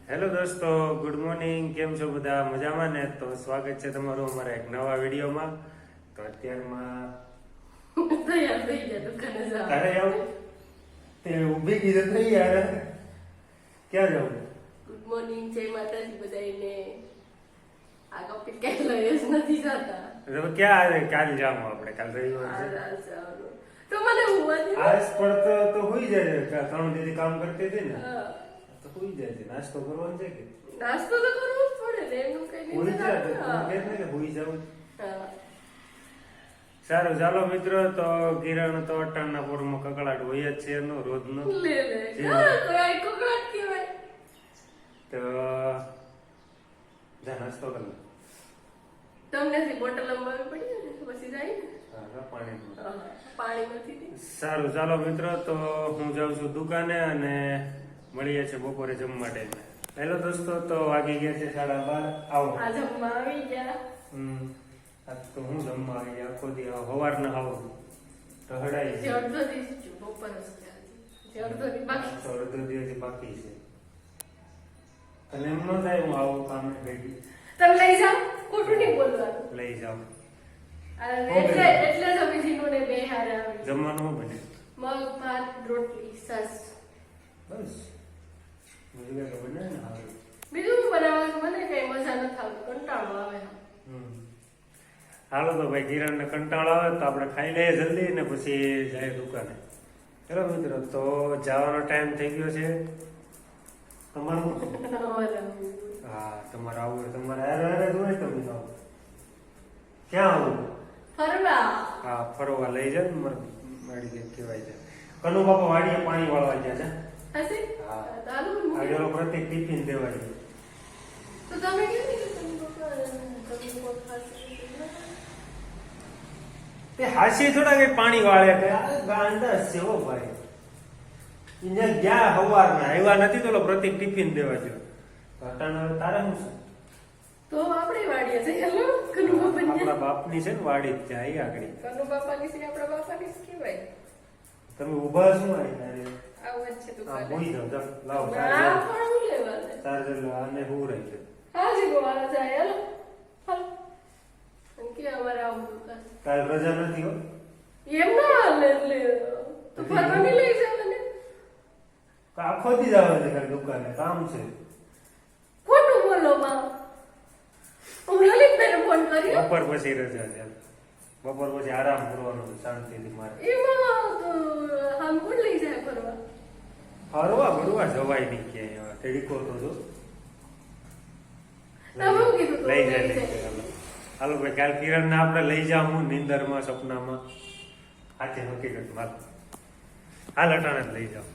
Hello દોસ્તો, good morning. કેમ છો બધા? મજામાં ને? તો સ્વાગત છે તમારું અમારા એક નવા વિડીયોમાં. તો અત્યારમાં તૈયાર થઈ ગયા દુકાને જવા. તારે આવું તે ઊભી કીધું થઈ યાર, ક્યાં જવું? ગુડ મોર્નિંગ, જય માતાજી બધાને. આ કપિલ ક્યાંય લઈ જ નથી જતા. હવે ક્યાં આવે? કાલ જામું આપણે, કાલ રવિવાર છે. તો મને હુવા દે. આજ પડતો તો હોઈ જાય છે. 3 દીદી કામ કરતી હતી ને, હા. તો હોઈ જાય છે. નાસ્તો કરવાનો છે કે નાસ્તો તો કરવો જ પડે ને, એનું કઈ હોઈ નહીં જાય તો થતું. કે ને કે હોઈ જાવ. હા. સારું, ચાલો મિત્રો. તો કિરણ તો અટાણના પોરમાં કકડાટ હોય જ છે એનો રોજનો. લે લે. હા, કોઈ કોકડાટ કહેવાય. તો જા નાસ્તો કર લે. તમને જે બોટલ લંબાવી પડી ને પછી જાય ને. હા, પાણી પીવું. હા, પાણી નથી દી. સારું, ચાલો મિત્રો. તો હું જાઉં છું દુકાને અને મળીએ છીએ બપોરે જમવા ટાઈમે. હેલો દોસ્તો, તો વાગી ગયા છે 12:30. આવો. આ જમવા આવી ગયા. આજ તો હું જમવા આવી ગયા. આખો દી સવારના આવો તો હડાઈ જે અડધો દિવસ જો બપોર જ થયા છે. જે અડધો દિવસ બાકી છે. અડધો દિવસ બાકી છે. અને એમ ન થાય હું આવું કામ ભેગી તમે લઈ જાઓ, ખોટું નહીં બોલવાનું. લઈ જાઉં. એટલે જ અમે જીનુને બે હારે આવી. જમવાનું શું બને? મગ, ભાત, રોટલી, છાશ. બસ બીજું કઈ બને ને હારું. બીજું બનાવવાનું મને કઈ મજા નથી આવતી, કંટાળો આવે. હાલો તો ભાઈ, કિરણને કંટાળો આવે તો આપણે ખાઈ લઈએ જલ્દી ને પછી જાય દુકાને. ચલો મિત્રો, તો જવાનો ટાઈમ થઈ ગયો છે. તમારું હા, તમારે આવું હોય તમારે હારે જ હોય. તમે આવો. ક્યાં આવું? ફરવા. હા, ફરવા લઈ જાય ને મારી જેમ કહેવાય છે. કનુ બાપા વાડીએ પાણી વાળવા ગયા છે. હશે? હા. ચાલો આજે ઓલો પ્રત્યેક ટિફિન દેવા ગયો. તો તમે કેમ નહીં તમે તે હાસી થોડા કઈ પાણી વાળે કે આ ગાંડા છે હો ભાઈ. અહીંયા ગયા હવારના આવ્યા નથી તો ઓલો પ્રત્યેક ટિફિન દેવા ગયો. તો અટાણે તારે શું છે? તો આપણે વાડીએ જઈએ. હેલો કનુ બાપા આપણા બાપની છે ને વાડી જ જાય આગળ. કનુ બાપાની છે, આપણા બાપાની જ કહેવાય. તમે ઊભા શું આવી તારે? આવું જ છે હા, દુકાને. બોઈ જાવ. ચાલ લાવો ના, પણ હું લેવાને. ચાર્જર લો. આને હું રહી છે. હાજી ગોવાળા જાય. હેલો હાલો. એમ કે અમારે આવું દુકાન. કાલ રજા નથી હો. એમ ના લે તો ફરવાની લઈ જવાને. આખો દી જવા છે કાલ દુકાને, કામ છે. ખોટું બોલો માં. હું લલિતભાઈને ફોન કર્યો. બપોર પછી રજા છે. બપોર પછી આરામ કરવાનો છે શાંતિથી મારે. એમાં તો આમ કોણ લઈ જાય ફરવા? ફરવા ભરવા જવાય નહીં ક્યાંય. તેડીકો તો જો તમે શું કીધું તું? લઈ જાય લઈ જાય. હાલો ભાઈ, કાલ કિરણને આપણે લઈ જાઉં નીંદરમાં સપનામાં. આજે હકીકતમાં હાલ અટાણે જ લઈ જાઉં.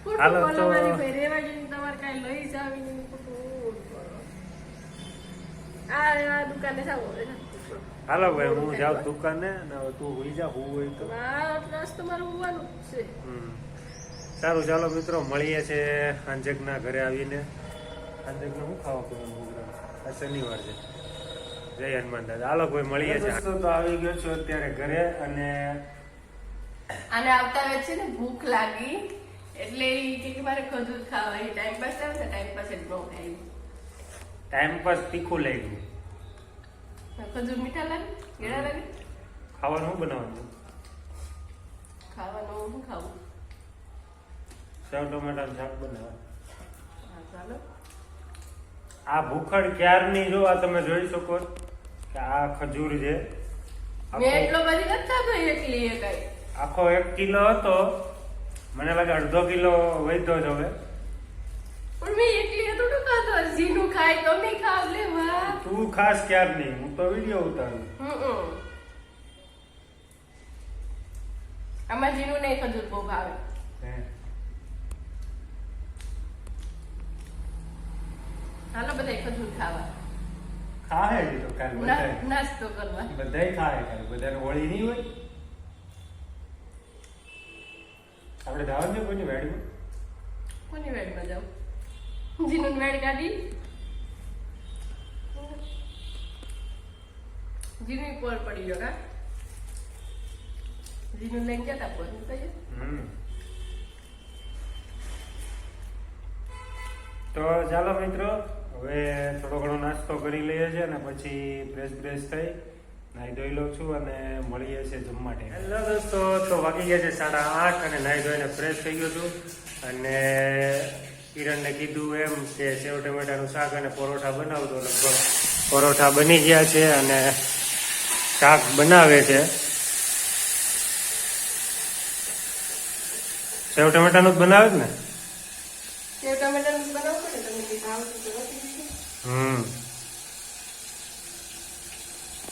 ખોટું હાલો બોલો તો- મારી ભાઈ. રેવા જઈને તમારે કાંઈ લઈ જાવી નહીં. ખોટું બોલો. આ દુકાને જાવ હવે. હાલો ભાઈ, હું જાઉં દુકાને ને હવે તું હોઈ જા. હું હોય તો આ તમારે હોવાનું જ છે. સારું, ચાલો મિત્રો, મળીએ છે આંજકના ઘરે આવીને. આંજકને શું ખાવા પીવાનું? આ શનિવાર છે. જય હનુમાન દાદા. હાલો ભાઈ, મળીએ છે. તો આવી ગયો છું અત્યારે ઘરે અને આને આવતા વેચ છે ને ભૂખ લાગી એટલે ઈ કે મારે ખજૂર ખાવા. એ ટાઈમ પાસ આવે ને ટાઈમ પાસ જ બહુ ખાઈ. ટાઈમ પાસ તીખું લઈ ગયું. ખજૂર મીઠા લાગે, ગેડા લાગે. ખાવાનું શું બનાવવાનું? ખાવાનું શું ખાવું? સેવ ટમેટાનું શાક બનાવવાનું. હા ચાલો. આ ભૂખડ ક્યારની જો આ તમે જોઈ શકો કે આ ખજૂર છે. મેં એટલો બધી નથી ખાધો એકલી એ કઈ. આખો 1 કિલો હતો. મને લાગે અડધો કિલો વધ્યો જ હવે. પણ મેં એકલી થોડું ખાધો. જીનું ખાય તો મેં ખાવ લે. વાહ. તું ખાસ ક્યાર નહીં, હું તો વિડીયો ઉતારું. આમાં જીનું નહીં ખજૂર બહુ ભાવે. હે. હાલો બધા ખજૂર ખાવા. ખાહે જ તો કાલ બધાય. નાસ્તો કરવા. બધાય ખાહે કાલ. બધાને હોળી નહીં હોય. આપણે જવાનું છે કોઈની વાડીમાં? કોની વેડમાં જાવ? જીનું વેડ કાઢી. જીનું પોર પડી ગયો કા. જીનું લઈને જતા પોર કહીએ. તો ચાલો મિત્રો, હવે થોડો ઘણો નાસ્તો કરી લઈએ છીએ અને પછી ફ્રેશ થઈ નાહી ધોઈ લઉં છું અને મળીએ છીએ જમવા માટે. હેલો દોસ્તો, તો વાગી ગયા છે 8:30 અને નાહી ધોઈને ફ્રેશ થઈ ગયો છું અને કિરણને કીધું એમ કે સેવ ટમેટાનું શાક અને પરોઠા બનાવતો. લગભગ પરોઠા બની ગયા છે અને શાક બનાવે છે. સેવ ટમેટાનું જ બનાવે છે ને? સેવ ટમેટાનું બનાવશો ને તમને કંઈ ભાવતું તો નથી.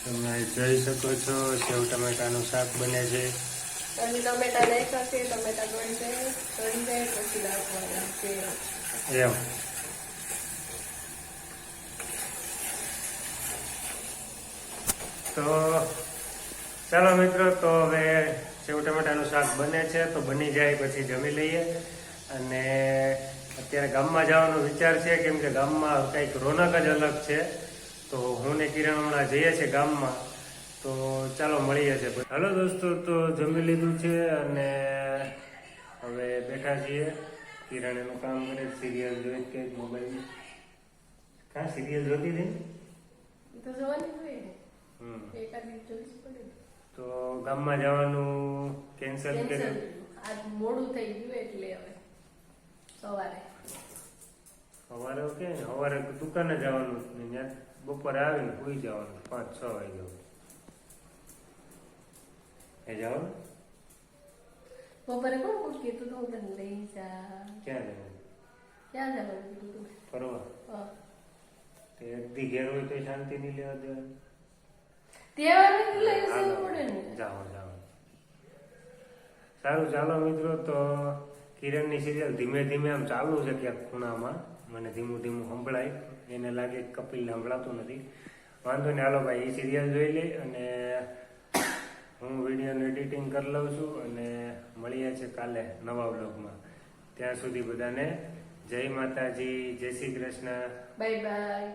તમે જોઈ શકો છો સેવ ટમેટાનું શાક બને છે. અને ટમેટા નહીં કરશે, ટમેટા ગળી જાય પછી નાખવાના છે. એમ તો ચાલો મિત્રો, તો હવે સેવ ટમેટાનું શાક બને છે તો બની જાય પછી જમી લઈએ. અને અત્યારે ગામમાં જવાનો વિચાર છે, કેમ કે ગામમાં કંઈક રોનક જ અલગ છે. તો હું ને કિરણ હમણાં જઈએ છીએ ગામમાં, તો ચાલો મળીએ છીએ. હાલો દોસ્તો, તો જમી લીધું છે અને હવે બેઠા છીએ. કિરણ એનું કામ કરે, સિરિયલ જોઈ કે મોબાઈલ. કાં સિરિયલ જોતી હતી? તો જોવાની હોય ને, હમ. એકાદ દિવસ જોઈશ પડે ને. તો ગામમાં જવાનું કેન્સલ કર્યું. આજ મોડું થઈ ગયું એટલે હવે સવારે સવારે ઓકે ને, સવારે દુકાને જવાનું ને ત્યાં બપોરે આવીને સુઈ જવાનું 5-6 વાગે. એ જવાનું બપોરે કોણ કોણ કીધું તો હું તને લઈ જા. ક્યાં જવાનું? ક્યાં જવાનું કીધું તું? ફરવા. હા. તે એકદી ઘેર હોય તો શાંતિ નહીં લેવા દેવાની. તહેવાર લઈ જવું પડે ને. જાઓ. સારું, ચાલો મિત્રો, તો કિરણની સિરિયલ ધીમે ધીમે આમ ચાલુ છે ક્યાંક ખૂણામાં, મને ધીમું સંભળાય. એને લાગે કપિલને સંભળાતું નથી. વાંધો નહીં, હાલો ભાઈ, એ સિરિયલ જોઈ લઈ અને હું વિડીયોનું એડિટિંગ કરી લઉં છું અને મળીએ છીએ કાલે નવા બ્લોગમાં. ત્યાં સુધી બધાને જય માતાજી, જય શ્રી કૃષ્ણ, બાય બાય.